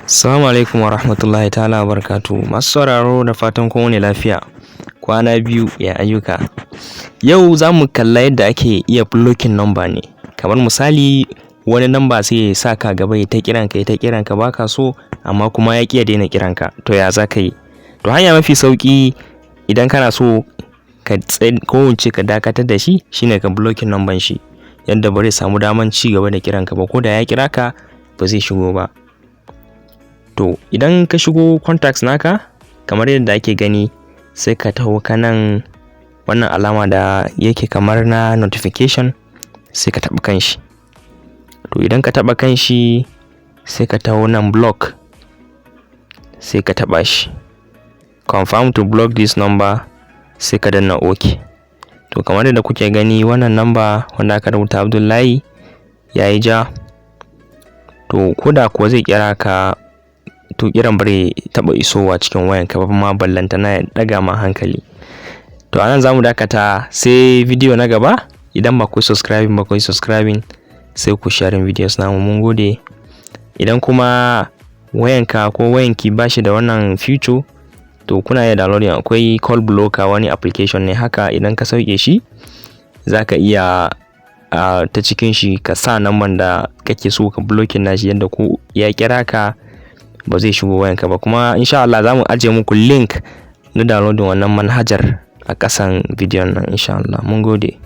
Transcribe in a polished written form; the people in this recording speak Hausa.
Assalamu alaikum wa rahmatullahi ta'ala wa barakatuhu. Masu sauraro da fatan kun wani lafiya. Kwana biyu ya ayyuka. Yau za mu kalla yadda ake iya blocking number ne. Kamar misali wani number sai ya sa ka gaba ya ta kiranka baka so amma kuma ya ƙi ya daina kiranka. To ya za ka yi? To hanya mafi sauki idan kana so ka ka dakatar da shi shine ka blocking number shi. Yadda ba zai samu daman ci gaba da kiranka ba, ko da ya kira ka ba zai shigo ba. To idan ka shigo contacts naka kamar yadda ake gani sai ka taho kanan wannan alama da yake kamar na notification sai ka taɓa kanshi. To idan ka taɓa kanshi sai ka taho nan block sai ka taɓa shi. Confirm to block this number sai ka danna OK. To kamar yadda kuke gani wannan number wanda aka rubuta Abdullahi yayi ja. To koda kuwa zai kira ka to kiran bare taba isowa cikin wayanka ba ma ballanta na daga ma hankali. To anan zamu dakata sai video na gaba. Idan ba ku subscribing sai ku sharing videos namu, mun gode. Idan kuma wayanka ko wayanki bashi da wannan feature to kuna iya downloading, akwai call blocker, wani application ne haka. Idan ka sauke shi zaka iya ta cikin shi ka sa number da kake so ka blocking nashi yadda ko ya kira ka ba zai shigo wayanka ba. Kuma insha Allah zamu ajiye muku link na downloading wannan manhajar a ƙasan bidiyon nan insha Allah. Mun gode.